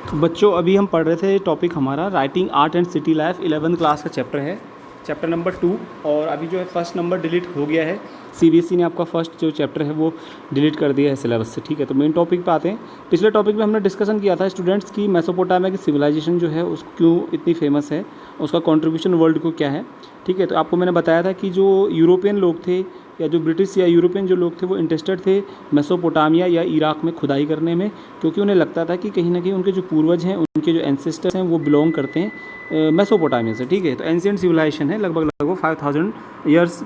तो बच्चों अभी हम पढ़ रहे थे टॉपिक हमारा writing art and city life 11th class का चैप्टर है, चैप्टर नंबर 2। और अभी जो है फर्स्ट नंबर डिलीट हो गया है, सीबीएसई ने आपका फर्स्ट जो चैप्टर है वो डिलीट कर दिया है सिलेबस से। ठीक है, तो मेन टॉपिक पे आते हैं। पिछले टॉपिक में हमने डिस्कशन किया था स्टूडेंट्स की मेसोपोटामिया की सिविलाइजेशन जो है उसको क्यों इतनी फेमस है, उसका कंट्रीब्यूशन वर्ल्ड को क्या है। ठीक है, तो आपको मैंने बताया था कि जो यूरोपियन लोग थे या जो ब्रिटिश या यूरोपियन जो लोग थे वो इंटरेस्टेड थे मेसोपोटामिया या इराक में खुदाई करने में, क्योंकि उन्हें लगता था कि कहीं ना कहीं उनके जो पूर्वज हैं, उनके जो एंसेस्टर्स हैं वो बिलोंग करते हैं मेसोपोटामिया से। ठीक है, तो एंशिएंट सिविलाइजेशन है, लगभग 5000 ईयर्स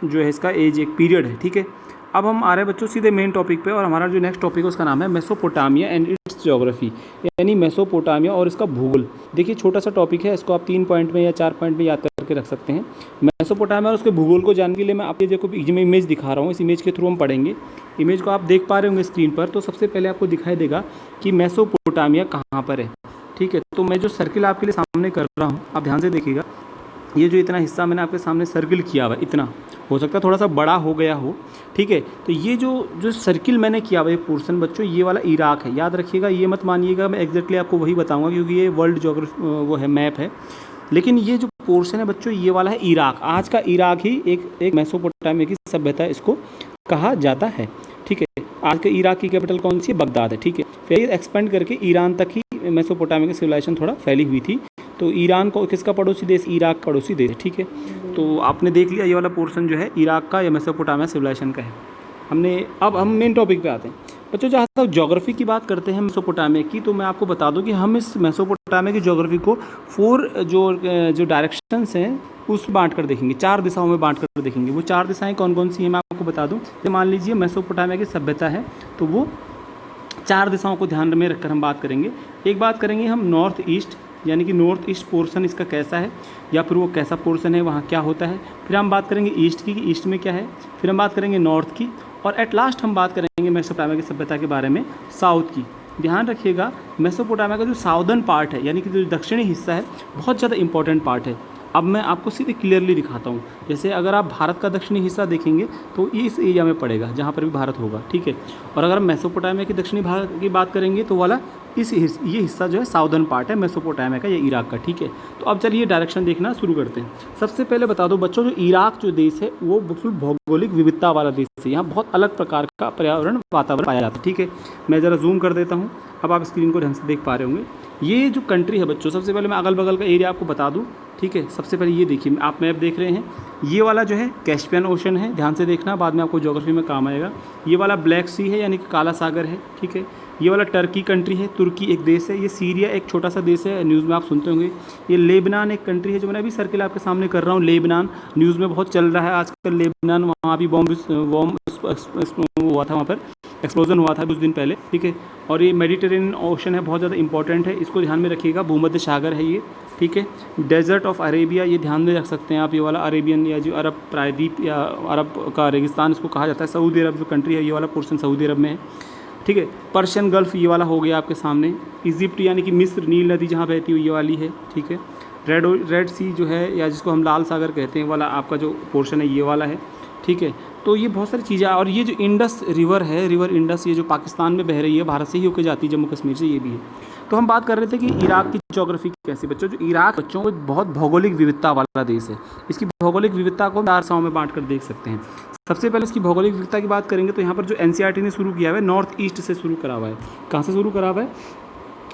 जो है इसका एज एक पीरियड है। ठीक है, अब हम आ रहे हैं बच्चों सीधे मेन टॉपिक पे, और हमारा जो नेक्स्ट टॉपिक है उसका नाम है मेसोपोटामिया एंड इट्स ज्योग्राफी, यानी मेसोपोटामिया और इसका भूगोल। देखिए छोटा सा टॉपिक है, इसको आप 3 पॉइंट में या 4 पॉइंट में याद करके रख सकते हैं। मेसोपोटामिया और उसके भूगोल को जानने के लिए मैं आपको देखो इमेज दिखा रहा हूँ, इस इमेज के थ्रू हम पढ़ेंगे। इमेज को आप देख पा रहे होंगे स्क्रीन पर, तो सबसे पहले आपको दिखाई देगा कि मेसोपोटामिया कहाँ पर है। ठीक है, तो मैं जो सर्किल आपके लिए सामने कर रहा हूँ आप ध्यान से देखिएगा। ये जो इतना हिस्सा मैंने आपके सामने सर्किल किया हुआ है, इतना हो सकता है थोड़ा सा बड़ा हो गया हो। ठीक है, तो ये जो सर्किल मैंने किया हुआ है पोर्शन बच्चों, ये वाला इराक है, याद रखिएगा, ये मत मानिएगा मैं एग्जैक्टली आपको वही बताऊंगा क्योंकि ये वर्ल्ड ज्योग्राफी वो है, मैप है। लेकिन ये जो पोर्शन है बच्चों ये वाला है इराक। आज का इराक ही एक मेसोपोटामिया की सभ्यता इसको कहा जाता है। ठीक है, आज के इराक की कैपिटल कौन सी है? बगदाद है। ठीक है, फिर एक्सपेंड करके ईरान तक ही मेसोपोटामिया की सिविलाइजेशन थोड़ा फैली हुई थी। तो ईरान को किसका पड़ोसी देश? इराक पड़ोसी देश। ठीक है, तो आपने देख लिया ये वाला पोर्शन जो है इराक का या मेसोपोटामिया सिविलाइजेशन का है। अब हम मेन टॉपिक पे आते हैं बच्चों। जहाँ तक ज्योग्राफी की बात करते हैं मेसोपोटामिया की, तो मैं आपको बता दूं कि हम इस मेसोपोटामिया की ज्योग्राफी को 4 जो डायरेक्शंस हैं उस बांट कर देखेंगे, 4 दिशाओं में बांट कर देखेंगे। वो 4 दिशाएं कौन कौन सी हैं मैं आपको बता दूं। मान लीजिए मेसोपोटामिया की सभ्यता है, तो वो 4 दिशाओं को ध्यान में रखकर हम बात करेंगे। एक बात करेंगे हम नॉर्थ ईस्ट, यानी कि नॉर्थ ईस्ट पोर्शन इसका कैसा है या फिर वो कैसा पोर्शन है, वहाँ क्या होता है। फिर हम बात करेंगे ईस्ट की कि ईस्ट में क्या है। फिर हम बात करेंगे नॉर्थ की, और एट लास्ट हम बात करेंगे मेसोपोटामिया की सभ्यता के बारे में साउथ की। ध्यान रखिएगा मेसोपोटामिया का जो साउदर्न पार्ट है, यानी कि जो दक्षिणी हिस्सा है, बहुत ज़्यादा इंपॉर्टेंट पार्ट है। अब मैं आपको सीधे क्लियरली दिखाता हूँ। जैसे अगर आप भारत का दक्षिणी हिस्सा देखेंगे तो ये इस एरिया में पड़ेगा जहाँ पर भी भारत होगा। ठीक है, और अगर हम मेसोपोटामिया की दक्षिणी भारत की बात करेंगे तो वाला ये हिस्सा जो है साउदर्न पार्ट है मेसोपोटामिया का या इराक का। ठीक है, तो अब चलिए डायरेक्शन देखना शुरू करते हैं। सबसे पहले बता दो बच्चों, जो इराक जो देश है वो बिल्कुल भौगोलिक विविधता वाला देश है। यहाँ बहुत अलग प्रकार का पर्यावरण वातावरण पाया जाता है। ठीक है, मैं ज़रा जूम कर देता हूँ, अब आप स्क्रीन को ढंग से देख पा रहे होंगे। ये जो कंट्री है बच्चों, सबसे पहले मैं अगल बगल का एरिया आपको बता दूँ। ठीक है, सबसे पहले ये देखिए, आप मैप देख रहे हैं, ये वाला जो है कैस्पियन ओशन है, ध्यान से देखना, बाद में आपको ज्योग्राफी में काम आएगा। ये वाला ब्लैक सी है, यानी कि काला सागर है। ठीक है, ये वाला टर्की कंट्री है, तुर्की एक देश है। ये सीरिया एक छोटा सा देश है, न्यूज़ में आप सुनते होंगे। ये लेबनान एक कंट्री है, जो मैं अभी सर्किल आपके सामने कर रहा हूँ। लेबनान न्यूज़ में बहुत चल रहा है आजकल। लेबनान, वहाँ भी बॉम्ब हुआ था, वहाँ पर एक्सप्लोजन हुआ था कुछ दिन पहले। ठीक है, और ये मेडिटेरेनियन ओशन है, बहुत ज़्यादा इंपॉर्टेंट है, इसको ध्यान में रखिएगा। भूमध्य सागर है ये। ठीक है, डेजर्ट ऑफ अरेबिया, ये ध्यान में रख सकते हैं आप। ये वाला अरेबियन या जो अरब प्रायद्वीप या अरब का रेगिस्तान इसको कहा जाता है। सऊदी अरब जो कंट्री है, ये वाला पोर्शन सऊदी अरब में है। ठीक है, पर्शियन गल्फ ये वाला हो गया आपके सामने। इजिप्ट यानी कि मिस्र, नील नदी जहाँ बहती हुई ये वाली है। ठीक है, रेड सी जो है, या जिसको हम लाल सागर कहते हैं, वाला आपका जो पोर्शन है ये वाला है। ठीक है, तो ये बहुत सारी चीज़ें। और ये जो इंडस रिवर है, रिवर इंडस, ये जो पाकिस्तान में बह रही है, भारत से ही होकर जाती है, जम्मू कश्मीर से, ये भी है। तो हम बात कर रहे थे कि इराक की ज्योग्राफी कैसी बच्चों। जो इराक बच्चों को बहुत भौगोलिक विविधता वाला देश है। इसकी भौगोलिक विविधता को 4 हिस्सों में बांट कर देख सकते हैं। सबसे पहले इसकी भौगोलिक विविधता की बात करेंगे तो यहाँ पर जो एनसीईआरटी ने शुरू किया है नॉर्थ ईस्ट से शुरू करा हुआ है। कहाँ से शुरू करा हुआ है?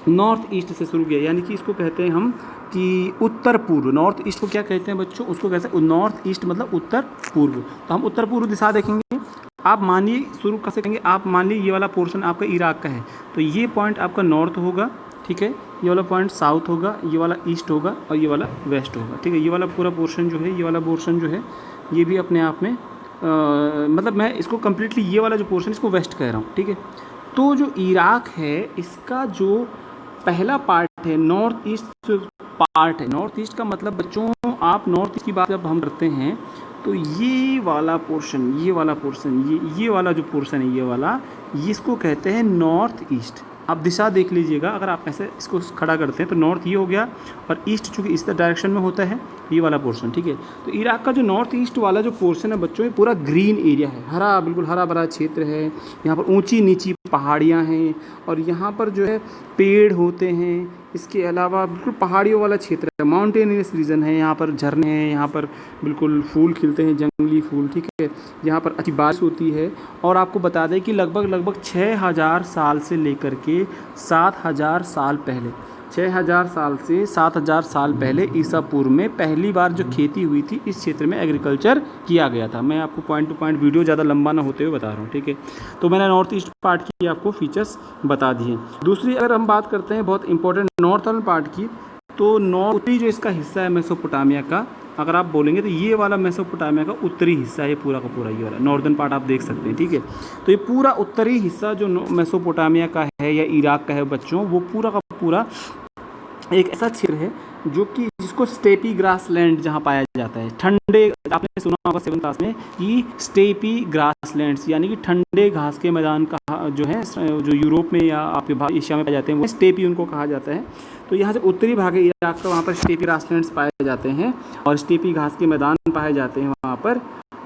नॉर्थ ईस्ट से शुरू किया, यानी कि इसको कहते हैं हम कि उत्तर पूर्व। नॉर्थ ईस्ट को क्या कहते हैं बच्चों? उसको कहते हैं नॉर्थ ईस्ट, मतलब उत्तर पूर्व। तो हम उत्तर पूर्व दिशा देखेंगे। आप मानिए शुरू कर सकेंगे, आप मान लीजिए ये वाला पोर्शन आपका इराक का है, तो ये पॉइंट आपका नॉर्थ होगा। ठीक है, ये वाला पॉइंट साउथ होगा, ये वाला ईस्ट होगा, और ये वाला वेस्ट होगा। ठीक है, ये वाला पूरा पोर्शन जो है, ये वाला पोर्शन जो है, ये भी अपने आप में मतलब मैं इसको कम्प्लीटली ये वाला जो पोर्शन इसको वेस्ट कह रहा हूँ। ठीक है, तो जो इराक है इसका जो पहला पार्ट है नॉर्थ ईस्ट पार्ट है। नॉर्थ ईस्ट का मतलब बच्चों, आप नॉर्थ ईस्ट की बात जब हम करते हैं तो ये वाला पोर्शन, ये वाला पोर्शन, ये वाला जो पोर्शन है, ये वाला, इसको कहते हैं नॉर्थ ईस्ट। आप दिशा देख लीजिएगा, अगर आप ऐसे इसको खड़ा करते हैं तो नॉर्थ ये हो गया, और ईस्ट चूँकि इस डायरेक्शन में होता है, ये वाला पोर्शन, ठीक है। तो इराक का जो नॉर्थ ईस्ट वाला जो पोर्शन है बच्चों, ये पूरा ग्रीन एरिया है, हरा, बिल्कुल हरा भरा क्षेत्र है। यहाँ पर ऊंची नीची पहाड़ियाँ हैं और यहाँ पर जो है पेड़ होते हैं। इसके अलावा बिल्कुल पहाड़ियों वाला क्षेत्र है, माउंटेनियस रीजन है। यहाँ पर झरने हैं, यहाँ पर बिल्कुल फूल खिलते हैं, जंगली फूल, ठीक है। यहाँ पर अच्छी बारिश होती है। और आपको बता दें कि लगभग 6000 साल से लेकर के 7000 साल पहले, 6000 साल से 7000 साल पहले ईसा पूर्व में पहली बार जो खेती हुई थी इस क्षेत्र में एग्रीकल्चर किया गया था। मैं आपको पॉइंट टू पॉइंट वीडियो ज़्यादा लंबा ना होते हुए बता रहा हूँ, ठीक है। तो मैंने नॉर्थ ईस्ट पार्ट की आपको फीचर्स बता दिए। दूसरी अगर हम बात करते हैं बहुत इंपॉर्टेंट नॉर्थर्न पार्ट की, तो उत्तरी जो इसका हिस्सा है मेसोपोटामिया का, अगर आप बोलेंगे तो ये वाला मेसोपोटामिया का उत्तरी हिस्सा है, ये पूरा का पूरा ये वाला नॉर्दर्न पार्ट आप देख सकते हैं, ठीक है। तो ये पूरा उत्तरी हिस्सा जो मेसोपोटामिया का है या इराक का है बच्चों, वो पूरा का पूरा एक ऐसा क्षेत्र है जो कि जिसको स्टेपी ग्रास लैंड जहाँ पाया जाता है। ठंडे, आपने सुना होगा 7th क्लास में कि स्टेपी ग्रास लैंड्स यानी कि ठंडे घास के मैदान का जो है, जो यूरोप में या आपके एशिया में पाए जाते हैं, वो स्टेपी उनको कहा जाता है। तो यहाँ से उत्तरी भाग है इराक का, वहाँ पर स्टेपी ग्रास लैंड्स पाए जाते हैं और स्टेपी घास के मैदान पाए जाते हैं वहाँ पर।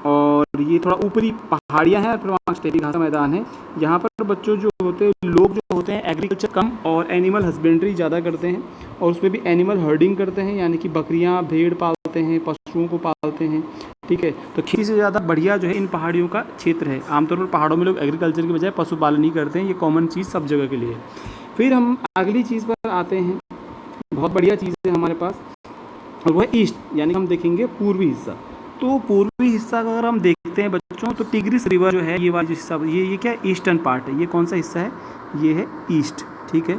और ये थोड़ा ऊपरी पहाड़ियाँ हैं, फिर वहाँ स्टेपी घास का मैदान है। यहाँ पर बच्चों जो होते हैं, लोग जो होते हैं एग्रीकल्चर कम और एनिमल हस्बेंड्री ज़्यादा करते हैं और उसमें भी एनिमल हर्डिंग करते हैं, यानी कि बकरियाँ भेड़ पालते हैं, पशुओं को पालते हैं, ठीक है। तो खेती से ज़्यादा बढ़िया जो है इन पहाड़ियों का क्षेत्र है। आमतौर पर पहाड़ों में लोग एग्रीकल्चर के बजाय पशुपालन ही करते हैं, ये कॉमन चीज़ सब जगह के लिए। फिर हम अगली चीज़ पर आते हैं, बहुत बढ़िया चीज़ है हमारे पास, और वह ईस्ट, यानी हम देखेंगे पूर्वी हिस्सा। तो पूर्वी हिस्सा का अगर हम देखते हैं बच्चों, तो टिग्रिस रिवर जो है, ये वाला हिस्सा, ये क्या ईस्टर्न पार्ट है। ये कौन सा हिस्सा है? ये है ईस्ट, ठीक है।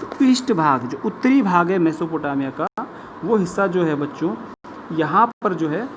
तो ईस्ट भाग, जो उत्तरी भाग है मेसोपोटामिया का, वो हिस्सा जो है बच्चों, यहाँ पर जो है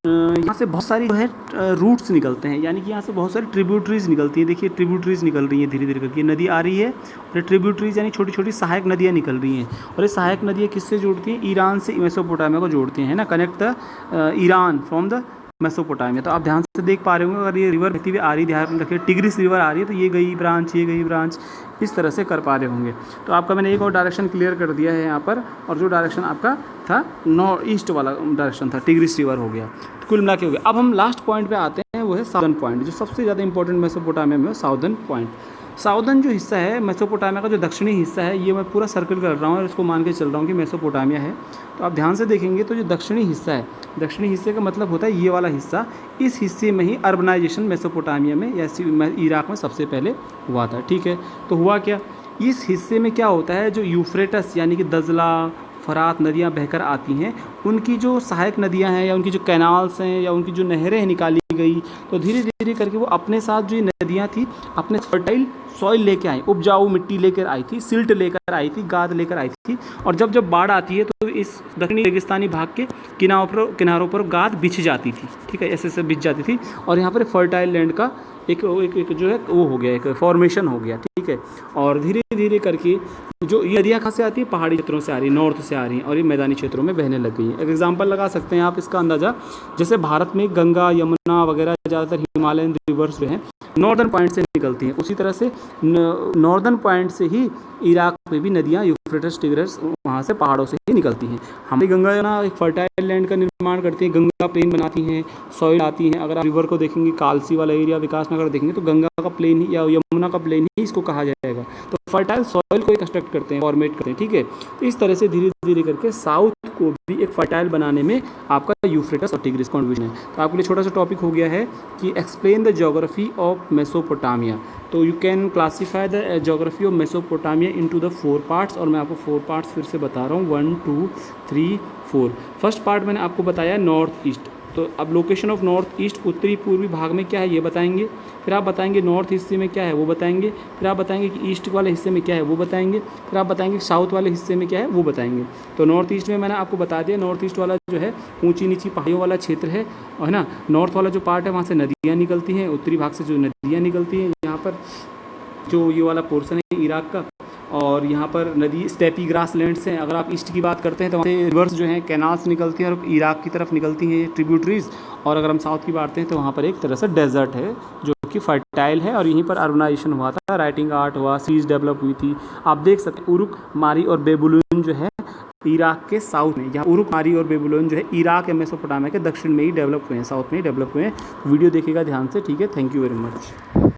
यहाँ से बहुत सारी जो है रूट्स निकलते हैं, यानी कि यहाँ से बहुत सारी ट्रिब्यूटरीज निकलती हैं। देखिए ट्रिब्यूटरीज निकल रही हैं धीरे धीरे करके, नदी आ रही है और ट्रिब्यूटरीज यानी छोटी छोटी सहायक नदियाँ निकल रही हैं। और ये सहायक नदियाँ किससे जोड़ती हैं? ईरान से मेसोपोटामिया को जोड़ती हैं, है ना, connect the Iran from the Mesopotamia. तो आप ध्यान से देख पा रहे होंगे, अगर ये रिवर बहती हुई आ रही, ध्यान रखिए टिग्रिस रिवर आ रही है तो ये गई ब्रांच, ये गई ब्रांच, इस तरह से कर पा रहे होंगे। तो आपका मैंने एक और डायरेक्शन क्लियर कर दिया है यहाँ पर, और जो डायरेक्शन आपका था नॉर्थ ईस्ट वाला डायरेक्शन था, टिग्रिस रिवर हो गया। तो कुल मिला के हो गया। अब हम लास्ट पॉइंट पे आते हैं, वो है साउदर्न पॉइंट, जो सबसे ज़्यादा इंपॉर्टेंट मेसोपोटामिया में साउदर्न पॉइंट। साउदर्न जो हिस्सा है मेसोपोटामिया का, जो दक्षिणी हिस्सा है, ये मैं पूरा सर्कल कर रहा हूँ और इसको मान के चल रहा हूँ कि मेसोपोटामिया है। तो आप ध्यान से देखेंगे तो जो दक्षिणी हिस्सा है, दक्षिणी हिस्से का मतलब होता है ये वाला हिस्सा। इस हिस्से में ही अर्बनाइजेशन मेसोपोटामिया में या इराक में सबसे पहले हुआ था, ठीक है। तो हुआ क्या, इस हिस्से में क्या होता है, जो यूफ्रेटस यानी कि दजला, फरात नदियाँ बहकर आती हैं, उनकी जो सहायक नदियाँ हैं या उनकी जो कैनाल्स हैं या उनकी जो नहरें हैं निकाली गई, तो धीरे धीरे करके वो अपने साथ जो नदियाँ थी अपने फर्टाइल सॉइल लेकर आई, उपजाऊ मिट्टी लेकर आई थी, सिल्ट लेकर आई थी, गाद लेकर आई थी। और जब जब बाढ़ आती है तो इस दक्षिणी रेगिस्तानी भाग के किनारों पर गाद बिछ जाती थी, ठीक है, ऐसे बिछ जाती थी और यहाँ पर फर्टाइल लैंड का एक जो है वो हो गया, एक फॉर्मेशन हो गया, ठीक है। और धीरे धीरे करके जो ये नदियाँ कहाँ से आती है, पहाड़ी क्षेत्रों से आ रही है, नॉर्थ से आ रही हैं और ये मैदानी क्षेत्रों में बहने लग गई हैं। एक एग्जांपल लगा सकते हैं आप इसका अंदाज़ा, जैसे भारत में गंगा, यमुना वगैरह ज़्यादातर हिमालयन रिवर्स जो हैं नॉर्दर्न पॉइंट से निकलती हैं, उसी तरह से नॉर्दर्न पॉइंट से ही इराक में भी नदियाँ यूफ्रेटिस, टिग्रिस वहाँ से पहाड़ों से ही निकलती हैं। हमारी गंगा ना एक फर्टाइल लैंड का निर्माण करती हैं, गंगा प्लेन बनाती हैं, सॉइल आती हैं। अगर आप रिवर को देखेंगे, कालसी वाला एरिया, विकास नगर देखेंगे तो गंगा का प्लेन ही या यमुना का प्लेन ही इसको कहा जाएगा। तो फर्टाइल सॉइल को कंस्ट्रक्ट करते हैं, फॉर्मेट करते हैं, ठीक है। तो इस तरह से धीरे धीरे करके साउथ को भी एक फर्टाइल बनाने में आपका यूफ्रेटस और टिग्रिस कॉन्ट्रीब्यूशन है। तो आपके लिए छोटा सा टॉपिक हो गया है कि explain the geography of Mesopotamia. तो you can classify the geography of Mesopotamia into the 4 parts, और मैं आपको 4 पार्ट्स फिर से बता रहा हूँ, 1 2 3 4। फर्स्ट पार्ट मैंने आपको बताया नॉर्थ ईस्ट। तो अब लोकेशन ऑफ नॉर्थ ईस्ट, उत्तरी पूर्वी भाग में क्या है ये बताएंगे, फिर आप बताएंगे नॉर्थ हिस्से में क्या है वो बताएंगे, फिर आप बताएंगे कि ईस्ट वाले हिस्से में क्या है वो बताएंगे, फिर आप बताएंगे साउथ वाले हिस्से में क्या है वो बताएंगे। तो नॉर्थ ईस्ट में मैंने आपको बता दिया, नॉर्थ ईस्ट वाला जो है ऊंची नीची पहाड़ियों वाला क्षेत्र है ना। नॉर्थ वाला जो पार्ट है वहाँ से नदियाँ निकलती हैं, उत्तरी भाग से जो नदियाँ निकलती हैं, यहाँ पर जो ये वाला पोर्शन है इराक का, और यहाँ पर नदी स्टेपी ग्रास लैंड्स हैं। अगर आप ईस्ट की बात करते हैं तो वहाँ से रिवर्स जो हैं कैनाल्स निकलती हैं और इराक की तरफ निकलती हैं ट्रिब्यूटरीज। और अगर हम साउथ की बात करते हैं तो वहाँ पर एक तरह से डेजर्ट है जो कि फर्टाइल है, और यहीं पर अर्बनाइजेशन हुआ था, राइटिंग आर्ट हुआ, सीज डेवलप हुई थी। आप देख सकते हैं उरुक, मारी और बेबुलून जो है इराक के साउथ में, यहाँ उरुक मारी और बेबीलोन जो है इराक या मेसोपोटामिया के दक्षिण में ही डेवलप हुए हैं, साउथ में ही डेवलप हुए हैं। वीडियो देखिएगा ध्यान से, ठीक है। Thank you very much.